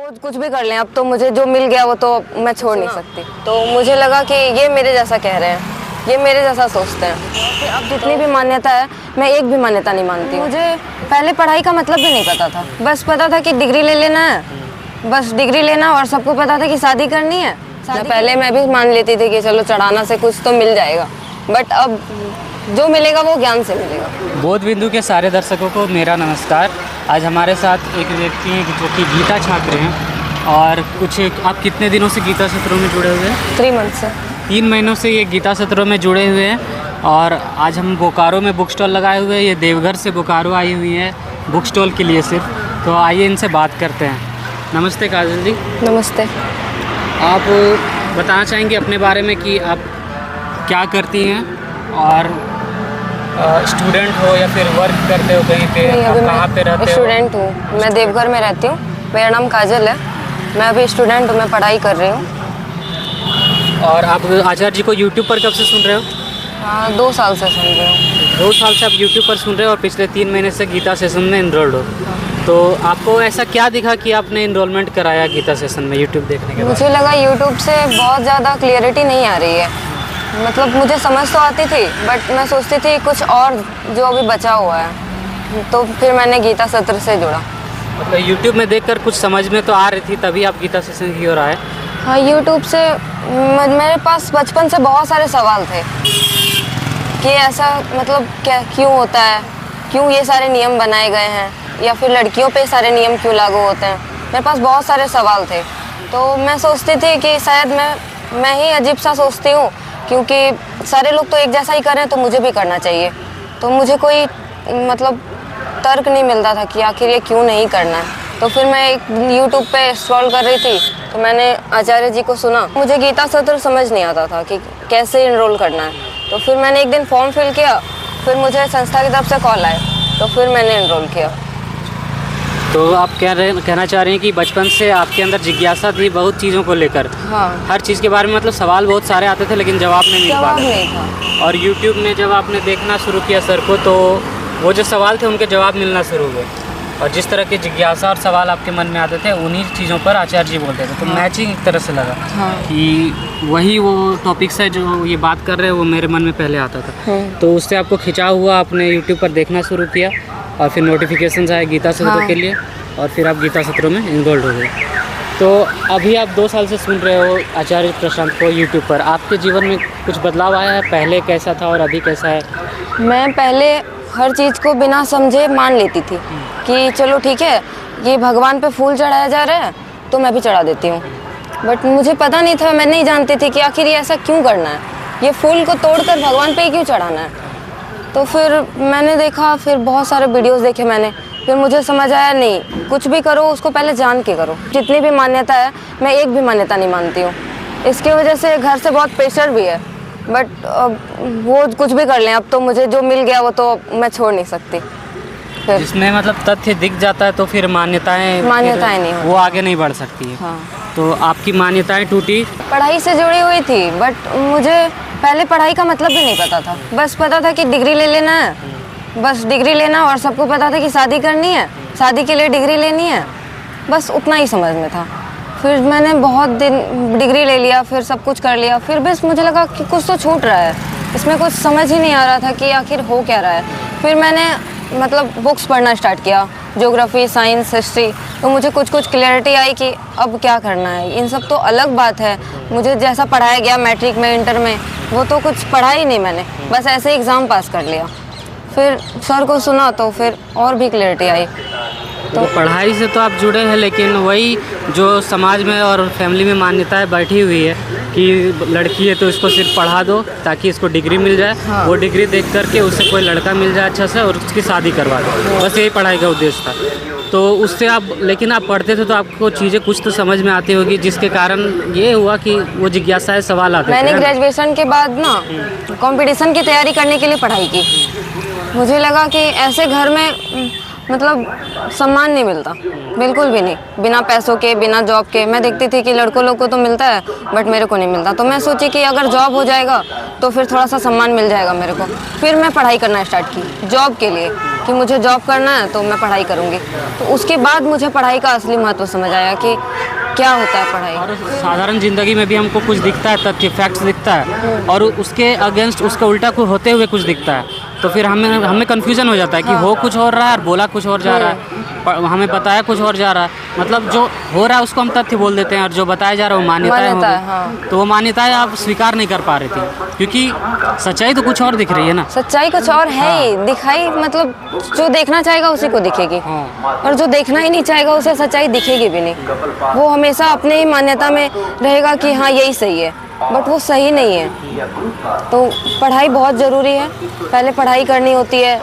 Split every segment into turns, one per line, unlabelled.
वो कुछ भी कर लें, अब तो मुझे जो मिल गया वो तो मैं छोड़ नहीं सकती। तो मुझे लगा कि ये मेरे जैसा कह रहे हैं, ये मेरे जैसा सोचते हैं। अब जितनी भी मान्यता है, मैं एक भी मान्यता नहीं मानती। मुझे पहले पढ़ाई का मतलब भी नहीं पता था, बस पता था कि डिग्री ले लेना है, बस डिग्री लेना। और सबको पता था कि शादी करनी है। पहले मैं भी मान लेती थी कि चलो चढ़ाना से कुछ तो मिल जाएगा, बट अब जो मिलेगा वो ज्ञान से मिलेगा।
बोध बिंदु के सारे दर्शकों को मेरा नमस्कार। आज हमारे साथ एक व्यक्ति हैं जो कि गीता छात्र हैं। और कुछ आप कितने दिनों से गीता सत्रों में जुड़े हुए हैं?
3 मंथ से।
3 महीनों से ये गीता सत्रों में जुड़े हुए हैं। और आज हम बोकारो में बुक स्टॉल लगाए हुए हैं। ये देवघर से बोकारो आई हुई हैं बुक स्टॉल के लिए सिर्फ। तो आइए इनसे बात करते हैं। नमस्ते काजल जी।
नमस्ते।
आप बताना चाहेंगे अपने बारे में कि आप क्या करती हैं, और स्टूडेंट हो या फिर वर्क करते हो कहीं पे?
नहीं, अभी
कहाँ पे रहते हो?
स्टूडेंट हूँ, मैं देवघर में रहती हूँ। मेरा नाम काजल है, मैं अभी स्टूडेंट हूँ, मैं पढ़ाई कर रही हूँ।
और आप आचार्य जी को यूट्यूब पर कब से सुन रहे हो?
हाँ, 2 साल से सुन रही हूँ।
2 साल से आप यूट्यूब पर सुन रहे हो और पिछले 3 महीने से गीता सेशन में इनरोल्ड हो। तो आपको ऐसा क्या दिखा कि आपने इनरोलमेंट कराया गीता सेशन में यूट्यूब देखने के बाद?
मुझे लगा यूट्यूब से बहुत ज़्यादा क्लियरिटी नहीं आ रही है। मतलब मुझे समझ तो आती थी, बट मैं सोचती थी कुछ और जो अभी बचा हुआ है। तो फिर मैंने गीता सत्र से जुड़ा।
मतलब यूट्यूब में देखकर कुछ समझ में तो आ रही थी, तभी आप गीता सेशन की ओर आए?
हाँ, यूट्यूब से मेरे पास बचपन से बहुत सारे सवाल थे कि ऐसा मतलब क्या क्यों होता है, क्यों ये सारे नियम बनाए गए हैं, या फिर लड़कियों पे सारे नियम क्यों लागू होते हैं। मेरे पास बहुत सारे सवाल थे। तो मैं सोचती थी कि शायद मैं ही अजीब सा सोचती हूँ, क्योंकि सारे लोग तो एक जैसा ही कर रहे हैं, तो मुझे भी करना चाहिए। तो मुझे कोई मतलब तर्क नहीं मिलता था कि आखिर ये क्यों नहीं करना है। तो फिर मैं एक यूट्यूब पे स्क्रॉल कर रही थी, तो मैंने आचार्य जी को सुना। मुझे गीता सत्र समझ नहीं आता था कि कैसे इनरोल करना है। तो फिर मैंने एक दिन फॉर्म फिल किया, फिर मुझे संस्था की तरफ से कॉल आया, तो फिर मैंने इनरोल किया।
तो आप कहना चाह रहे हैं कि बचपन से आपके अंदर जिज्ञासा थी बहुत चीज़ों को लेकर?
हाँ,
हर चीज़ के बारे में, मतलब सवाल बहुत सारे आते थे लेकिन जवाब नहीं मिल
जवाब
पाता।
नहीं था।
और यूट्यूब में जब आपने देखना शुरू किया सर को, तो वो जो सवाल थे उनके जवाब मिलना शुरू हुए। और जिस तरह के जिज्ञासा और सवाल आपके मन में आते थे, उन्हीं चीज़ों पर आचार्य जी बोलते थे। तो मैचिंग एक तरह से लगा कि वही वो टॉपिक्स है जो ये बात कर रहे हैं, वो मेरे मन में पहले आता था। तो उससे आपको खिंचाव हुआ, आपने यूट्यूब पर देखना शुरू किया और फिर नोटिफिकेशन आए गीता सत्रों के लिए, और फिर आप गीता सत्रों में इन्वॉल्व हो गए। तो अभी आप 2 साल से सुन रहे हो आचार्य प्रशांत को यूट्यूब पर। आपके जीवन में कुछ बदलाव आया है? पहले कैसा था और अभी कैसा है?
मैं पहले हर चीज़ को बिना समझे मान लेती थी कि चलो ठीक है, ये भगवान पे फूल चढ़ाया जा रहा है तो मैं भी चढ़ा देती हूँ। बट मुझे पता नहीं था, मैं नहीं जानती थी कि आखिर ये ऐसा क्यों करना है, ये फूल को तोड़कर भगवान पे ही क्यों चढ़ाना है। तो फिर मैंने देखा, फिर बहुत सारे वीडियोस देखे मैंने, फिर मुझे समझ आया नहीं, कुछ भी करो उसको पहले जान के करो। जितनी भी मान्यता है, मैं एक भी मान्यता नहीं मानती हूँ। इसकी वजह से घर से बहुत प्रेशर भी है, बट वो कुछ भी कर लें, अब तो मुझे जो मिल गया वो तो मैं छोड़ नहीं सकती। फिर
जिसमें मतलब तथ्य दिख जाता है तो फिर मान्यताएं
नहीं
वो आगे नहीं बढ़ सकती है।
हाँ,
तो आपकी मान्यताएं टूटी?
पढ़ाई से जुड़ी हुई थी, बट मुझे पहले पढ़ाई का मतलब भी नहीं पता था। बस पता था कि डिग्री ले लेना है, बस डिग्री लेना। और सबको पता था कि शादी करनी है, शादी के लिए डिग्री लेनी है, बस उतना ही समझ में था। फिर मैंने बहुत दिन डिग्री ले लिया, फिर सब कुछ कर लिया, फिर बस मुझे लगा कि कुछ तो छूट रहा है, इसमें कुछ समझ ही नहीं आ रहा था कि आखिर हो क्या रहा है। फिर मैंने मतलब बुक्स पढ़ना स्टार्ट किया, ज्योग्राफी, साइंस, हिस्ट्री। तो मुझे कुछ क्लियरिटी आई कि अब क्या करना है। इन सब तो अलग बात है, मुझे जैसा पढ़ाया गया मैट्रिक में, इंटर में, वो तो कुछ पढ़ा ही नहीं मैंने, बस ऐसे एग्ज़ाम पास कर लिया। फिर सर को सुना तो फिर और भी क्लियरिटी आई।
तो पढ़ाई से तो आप जुड़े हैं, लेकिन वही जो समाज में और फैमिली में मान्यताएं बैठी हुई है कि लड़की है तो इसको सिर्फ पढ़ा दो ताकि इसको डिग्री मिल जाए।
हाँ।
वो डिग्री देख करके उससे कोई लड़का मिल जाए अच्छा से और उसकी शादी करवा दो, बस यही पढ़ाई का उद्देश्य था। तो उससे आप, लेकिन आप पढ़ते थे तो आपको चीज़ें कुछ तो समझ में आती होगी, जिसके कारण ये हुआ कि वो जिज्ञासाएं सवाल आते थे।
मैंने ग्रेजुएशन के बाद ना कंपटीशन की तैयारी करने के लिए पढ़ाई की। मुझे लगा कि ऐसे घर में मतलब सम्मान नहीं मिलता, बिल्कुल भी नहीं, बिना पैसों के, बिना जॉब के। मैं देखती थी कि लड़कों लोग को तो मिलता है, बट मेरे को नहीं मिलता। तो मैं सोची कि अगर जॉब हो जाएगा तो फिर थोड़ा सा सम्मान मिल जाएगा मेरे को। फिर मैं पढ़ाई करना स्टार्ट की जॉब के लिए। कि मुझे जॉब करना है तो मैं पढ़ाई करूँगी। तो उसके बाद मुझे पढ़ाई का असली महत्व समझ आया कि क्या होता है पढ़ाई।
और साधारण ज़िंदगी में भी हमको कुछ दिखता है, तथ्य फैक्ट्स दिखता है, और उसके अगेंस्ट उसका उल्टा कुछ होते हुए कुछ दिखता है, तो फिर हमें कन्फ्यूज़न हो जाता है कि हो कुछ और रहा है और बोला कुछ और जा रहा है, हमें बताया कुछ और जा रहा है। मतलब जो हो रहा है उसको हम तथ्य बोल देते हैं, और जो बताया जा रहा है वो मान्यताएं हो गई। तो वो मान्यताएं आप स्वीकार नहीं कर पा रही थी, क्योंकि सच्चाई तो कुछ और दिख रही है ना।
सच्चाई कुछ और है ही, दिखाई मतलब जो देखना चाहेगा उसी को दिखेगी, और जो देखना ही नहीं चाहेगा उसे सच्चाई दिखेगी भी नहीं। वो हमेशा अपने ही मान्यता में रहेगा कि हाँ यही सही है, बट वो सही नहीं है। तो पढ़ाई बहुत ज़रूरी है, पहले पढ़ाई करनी होती है,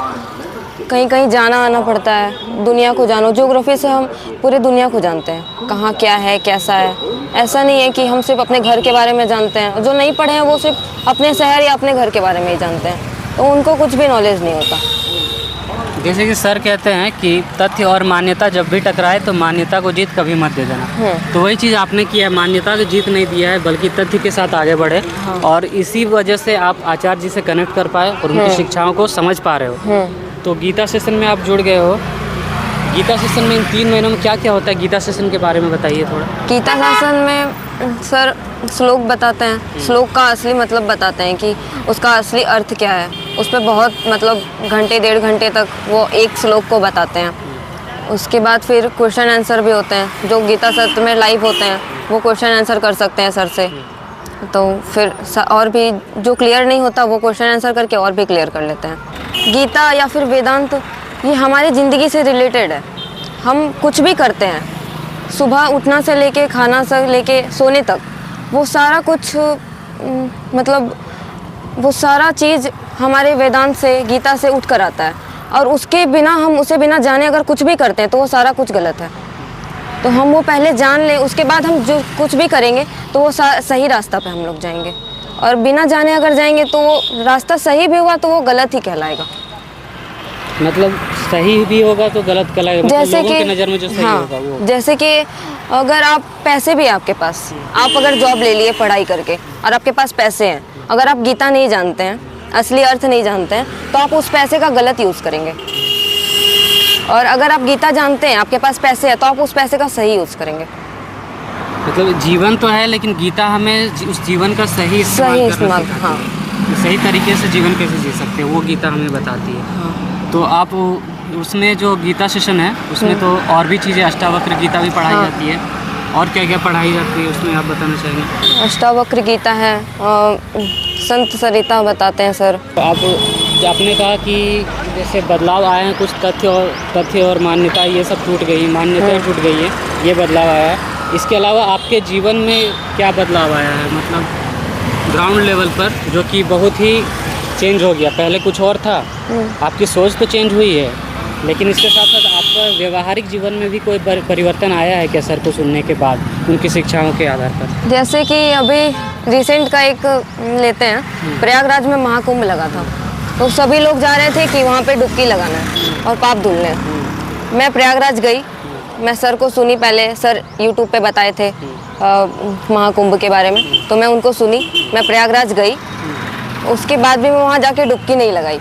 कहीं कहीं जाना आना पड़ता है, दुनिया को जानो। ज्योग्राफी से हम पूरी दुनिया को जानते हैं, कहाँ क्या है कैसा है। ऐसा नहीं है कि हम सिर्फ अपने घर के बारे में जानते हैं, जो नहीं पढ़े हैं वो सिर्फ अपने शहर या अपने घर के बारे में ही जानते हैं, तो उनको कुछ भी नॉलेज नहीं होता।
जैसे कि सर कहते हैं कि तथ्य और मान्यता जब भी टकराए तो मान्यता को जीत कभी मत दे देना। तो वही चीज़ आपने किया, मान्यता को जीत नहीं दिया है बल्कि तथ्य के साथ आगे बढ़े, और इसी वजह से आप आचार्य जी से कनेक्ट कर पाए और उनकी शिक्षाओं को समझ पा रहे हो। तो गीता सेशन में आप जुड़ गए हो। गीता सेशन में इन 3 महीनों में क्या क्या होता है, गीता सेशन के बारे में बताइए थोड़ा।
गीता सेशन में सर श्लोक बताते हैं, श्लोक का असली मतलब बताते हैं कि उसका असली अर्थ क्या है। उस पर बहुत मतलब घंटे 1.5 घंटे तक वो एक श्लोक को बताते हैं। उसके बाद फिर क्वेश्चन आंसर भी होते हैं, जो गीता सत्र में लाइव होते हैं वो क्वेश्चन आंसर कर सकते हैं सर से। तो फिर और भी जो क्लियर नहीं होता वो क्वेश्चन आंसर करके और भी क्लियर कर लेते हैं। गीता या फिर वेदांत ये हमारी ज़िंदगी से रिलेटेड है। हम कुछ भी करते हैं, सुबह उठना से लेके खाना से लेके सोने तक, वो सारा कुछ मतलब वो सारा चीज़ हमारे वेदांत से गीता से उठ कर आता है, और उसके बिना हम उसे बिना जाने अगर कुछ भी करते हैं तो वो सारा कुछ गलत है। तो हम वो पहले जान लें, उसके बाद हम जो कुछ भी करेंगे तो वो सही रास्ता पे हम लोग जाएंगे, और बिना जाने अगर जाएंगे तो वो रास्ता सही भी हुआ तो वो गलत ही कहलाएगा।
मतलब सही भी होगा तो गलत कहलाएगा, मतलब
जैसे
लोगों
कि
की नज़र में जो सही होगा वो।
जैसे कि अगर आप पैसे भी आपके पास, आप अगर जॉब ले लिए पढ़ाई करके और आपके पास पैसे हैं, अगर आप गीता नहीं जानते हैं, असली अर्थ नहीं जानते हैं, तो आप उस पैसे का गलत यूज़ करेंगे। और अगर आप गीता जानते हैं, आपके पास पैसे हैं, तो आप उस पैसे का सही यूज़ करेंगे।
मतलब जीवन तो है, लेकिन गीता हमें उस जीवन का सही इस्तेमाल,
हाँ,
सही तरीके से जीवन कैसे जी सकते हैं वो गीता हमें बताती है।
हाँ।
तो आप उसमें जो गीता सेशन है उसमें तो और भी चीज़ें, अष्टावक्र गीता भी पढ़ाई जाती है, और क्या क्या पढ़ाई जाती है उसमें आप बताना चाहेंगे?
अष्टावक्र गीता है, संत सरिता बताते हैं सर।
तो आपने कहा कि जैसे बदलाव आए हैं, कुछ तथ्य और मान्यता ये सब टूट गई, मान्यताएं टूट गई है, ये बदलाव आया है। इसके अलावा आपके जीवन में क्या बदलाव आया है, मतलब ग्राउंड लेवल पर, जो कि बहुत ही चेंज हो गया? पहले कुछ और था, आपकी सोच तो चेंज हुई है, लेकिन इसके साथ साथ आपका व्यवहारिक जीवन में भी कोई परिवर्तन आया है क्या सर को सुनने के बाद, उनकी शिक्षाओं के आधार पर?
जैसे कि अभी रिसेंट का एक लेते हैं, प्रयागराज में महाकुंभ लगा था, तो सभी लोग जा रहे थे कि वहाँ पे डुबकी लगाना है और पाप धुलने। मैं प्रयागराज गई, मैं सर को सुनी, पहले सर यूट्यूब पे बताए थे महाकुंभ के बारे में, तो मैं उनको सुनी, मैं प्रयागराज गई। उसके बाद भी मैं वहाँ जाके डुबकी नहीं लगाई,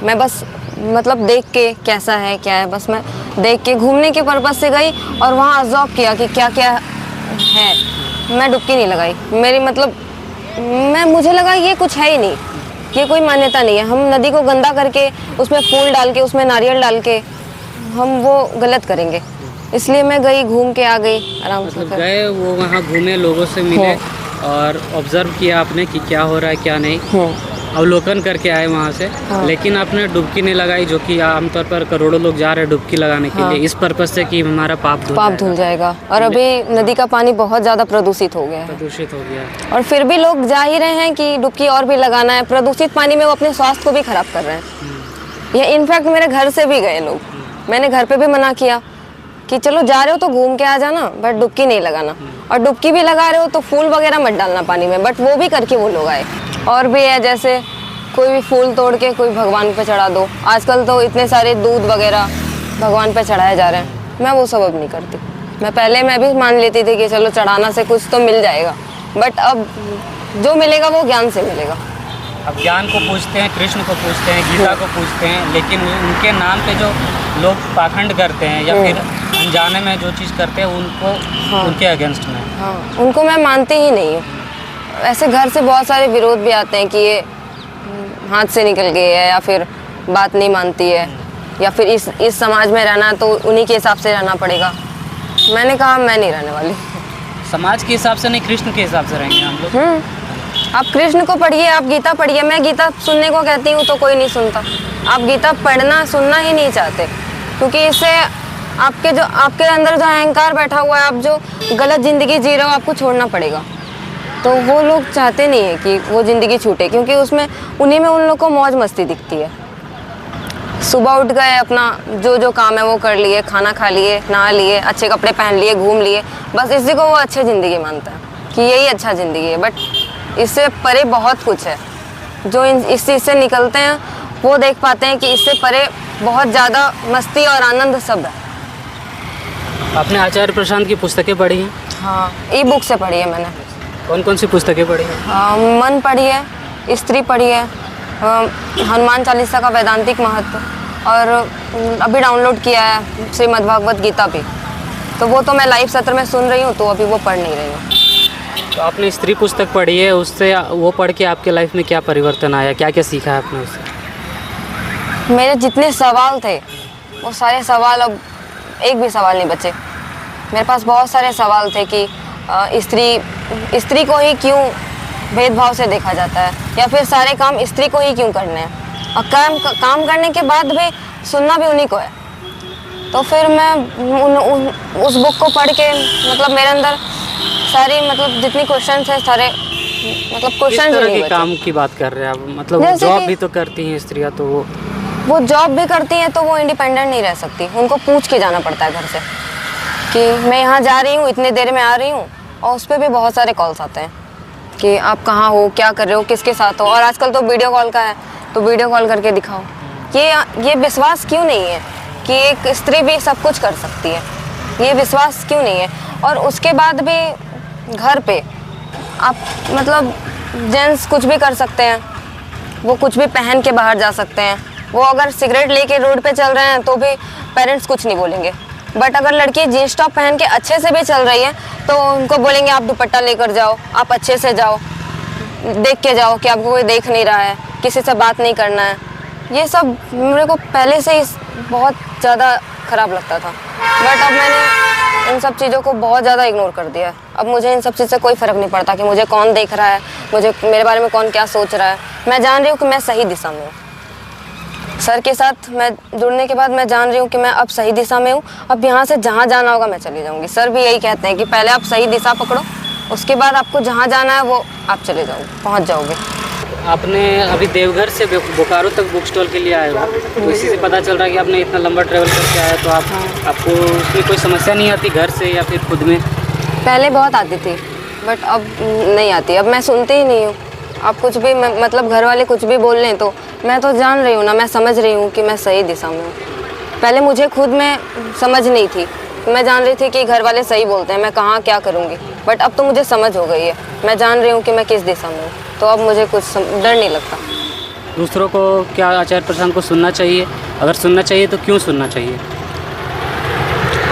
मैं बस मतलब देख के कैसा है क्या है, बस मैं देख के घूमने के पर्पज़ से गई और वहाँ ऑब्जर्व किया कि क्या क्या है। मैं डुबकी नहीं लगाई, मेरी मतलब मुझे लगा ये कुछ है ही नहीं, ये कोई मान्यता नहीं है। हम नदी को गंदा करके उसमें फूल डाल के, उसमें नारियल डाल के हम वो गलत करेंगे, इसलिए मैं गई, घूम के आ गई आराम से।
मतलब गए वो वहाँ घूमे, लोगों से मिले और ऑब्जर्व किया आपने कि क्या हो रहा है क्या नहीं, अवलोकन करके आए वहाँ से। लेकिन आपने डुबकी नहीं लगाई, जो कि आमतौर पर करोड़ों लोग जा रहे हैं डुबकी लगाने के लिए, इस पर्पज से कि हमारा पाप धुल जाएगा।
और अभी नदी का पानी बहुत ज़्यादा प्रदूषित हो गया है,
प्रदूषित हो गया,
और फिर भी लोग जा ही रहे हैं कि डुबकी और भी लगाना है। प्रदूषित पानी में वो अपने स्वास्थ्य को भी खराब कर रहे हैं। ये इनफैक्ट मेरे घर से भी गए लोग, मैंने घर पे भी मना किया कि चलो जा रहे हो तो घूम के आ जाना, बट डुबकी नहीं लगाना, और डुबकी भी लगा रहे हो तो फूल वगैरह मत डालना पानी में, बट वो भी करके वो लोग आए। और भी है, जैसे कोई भी फूल तोड़ के कोई भगवान पे चढ़ा दो, आजकल तो इतने सारे दूध वगैरह भगवान पे चढ़ाए जा रहे हैं, मैं वो सब अब नहीं करती। मैं भी मान लेती थी कि चलो चढ़ाना से कुछ तो मिल जाएगा, बट अब जो मिलेगा वो ज्ञान से मिलेगा।
अब ज्ञान को पूछते हैं, कृष्ण को पूछते हैं, गीता को पूछते हैं, लेकिन उनके नाम पे जो लोग पाखंड करते हैं या फिर अनजाने में जो चीज़ करते हैं उनको उनके अगेंस्ट में।
हाँ, उनको मैं मानती ही नहीं हूँ। ऐसे घर से बहुत सारे विरोध भी आते हैं कि ये हाथ से निकल गई है या फिर बात नहीं मानती है या फिर इस समाज में रहना तो उन्हीं के हिसाब से रहना पड़ेगा। मैंने कहा मैं नहीं रहने वाली।
समाज के हिसाब से नहीं, कृष्ण के हिसाब से रहेंगे हम लोग।
आप कृष्ण को पढ़िए, आप गीता पढ़िए। मैं गीता सुनने को कहती हूँ तो कोई नहीं सुनता। आप गीता पढ़ना सुनना ही नहीं चाहते, क्योंकि इससे आपके अंदर जो अहंकार बैठा हुआ है, आप जो गलत ज़िंदगी जी रहे हो, आपको छोड़ना पड़ेगा। तो वो लोग चाहते नहीं है कि वो ज़िंदगी छूटे, क्योंकि उसमें उन्हीं में उन लोग को मौज मस्ती दिखती है। सुबह उठ गए, अपना जो काम है वो कर लिए, खाना खा लिए, नहा लिए, अच्छे कपड़े पहन लिए, घूम लिए, बस इसी को वो अच्छी ज़िंदगी मानता है कि यही अच्छा ज़िंदगी है। बट इससे परे बहुत कुछ है। जो इस चीज़ से निकलते हैं वो देख पाते हैं कि इससे परे बहुत ज़्यादा मस्ती और आनंद सब है।
आपने आचार्य प्रशांत की पुस्तकें पढ़ी हैं?
हाँ, ई बुक से पढ़ी है मैंने।
कौन कौन सी पुस्तकें पढ़ी हैं?
मन पढ़ी है, स्त्री पढ़ी है, हनुमान चालीसा का वैदांतिक महत्व, और अभी डाउनलोड किया है श्रीमद् भागवत गीता भी। तो वो तो मैं लाइव सत्र में सुन रही हूँ, तो अभी वो पढ़ नहीं रही हूँ।
तो आपने स्त्री पुस्तक पढ़ी है, उससे वो पढ़ के आपके लाइफ में क्या परिवर्तन आया, क्या क्या सीखा है आपने उससे?
मेरे जितने सवाल थे वो सारे सवाल, अब एक भी सवाल नहीं बचे। मेरे पास बहुत सारे सवाल थे कि स्त्री को ही क्यों भेदभाव से देखा जाता है, या फिर सारे काम स्त्री को ही क्यों करने हैं, और काम करने के बाद भी सुनना भी उन्हीं को है। तो फिर मैं उस बुक को पढ़ के मतलब मेरे अंदर सारी मतलब जितनी क्वेश्चन है सारे मतलब क्वेश्चन नहीं बचे।
काम की बात कर रहे हैं आप, मतलब जॉब भी तो करती हैं स्त्रियां, तो
वो जॉब भी करती हैं तो वो इंडिपेंडेंट नहीं रह सकती। उनको पूछ के जाना पड़ता है घर से कि मैं यहाँ जा रही हूँ, इतने देर में आ रही हूँ, और उस पर भी बहुत सारे कॉल्स आते हैं कि आप कहाँ हो, क्या कर रहे हो, किसके साथ हो। और आजकल तो वीडियो कॉल का है, तो वीडियो कॉल करके दिखाओ। ये विश्वास क्यों नहीं है कि एक स्त्री भी सब कुछ कर सकती है? ये विश्वास क्यों नहीं है? और उसके बाद भी घर पे आप मतलब जेंट्स कुछ भी कर सकते हैं, वो कुछ भी पहन के बाहर जा सकते हैं। वो अगर सिगरेट लेके रोड पे चल रहे हैं तो भी पेरेंट्स कुछ नहीं बोलेंगे। बट अगर लड़की जीन्स टॉप पहन के अच्छे से भी चल रही है तो उनको बोलेंगे आप दुपट्टा लेकर जाओ, आप अच्छे से जाओ, देख के जाओ कि आपको कोई देख नहीं रहा है, किसी से बात नहीं करना है। ये सब मेरे को पहले से ही बहुत ज़्यादा ख़राब लगता था, बट अब मैंने इन सब चीज़ों को बहुत ज़्यादा इग्नोर कर दिया है। अब मुझे इन सब चीज़ से कोई फ़र्क नहीं पड़ता कि मुझे कौन देख रहा है, मेरे बारे में कौन क्या सोच रहा है। मैं जान रही हूँ कि मैं सही दिशा में हूँ। सर के साथ मैं जुड़ने के बाद मैं जान रही हूँ कि मैं अब सही दिशा में हूँ। अब यहाँ से जहाँ जाना होगा मैं चली जाऊँगी। सर भी यही कहते हैं कि पहले आप सही दिशा पकड़ो, उसके बाद आपको जहाँ जाना है वो आप चले जाओगे, पहुँच जाओगे।
आपने अभी देवघर से बोकारो तक बुक स्टॉल के लिए आए हो, तो इसी से पता चल रहा है कि आपने इतना लंबा ट्रैवल करके आए, तो आपको उसमें कोई समस्या नहीं आती घर से या फिर खुद में?
पहले बहुत आती थी, बट अब नहीं आती। अब मैं सुनती ही नहीं हूँ। अब कुछ भी मतलब घर वाले कुछ भी बोल लें तो मैं तो जान रही हूँ ना, मैं समझ रही हूँ कि मैं सही दिशा में हूँ। पहले मुझे खुद में समझ नहीं थी, मैं जान रही थी कि घर वाले सही बोलते हैं, मैं कहाँ क्या करूँगी। बट अब तो मुझे समझ हो गई है, मैं जान रही हूँ कि मैं किस दिशा में हूँ, तो अब मुझे कुछ डर नहीं लगता।
दूसरों को क्या आचार्य प्रशांत को सुनना चाहिए? अगर सुनना चाहिए तो क्यों सुनना चाहिए?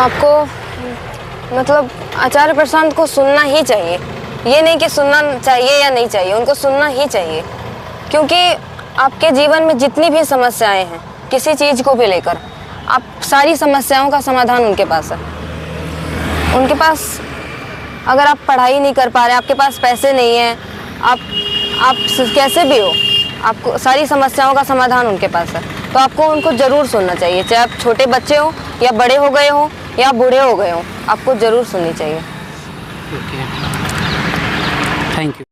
आपको मतलब आचार्य प्रशांत को सुनना ही चाहिए। ये नहीं कि सुनना चाहिए या नहीं चाहिए, उनको सुनना ही चाहिए। क्योंकि आपके जीवन में जितनी भी समस्याएं हैं, किसी चीज़ को भी लेकर, आप सारी समस्याओं का समाधान उनके पास है। उनके पास अगर आप पढ़ाई नहीं कर पा रहे, आपके पास पैसे नहीं हैं, आप कैसे भी हो, आपको सारी समस्याओं का समाधान उनके पास है। तो आपको उनको ज़रूर सुनना चाहिए, चाहे आप छोटे बच्चे हो या बड़े हो गए हो या बूढ़े हो गए हो, आपको ज़रूर सुननी चाहिए।
Okay, thank you.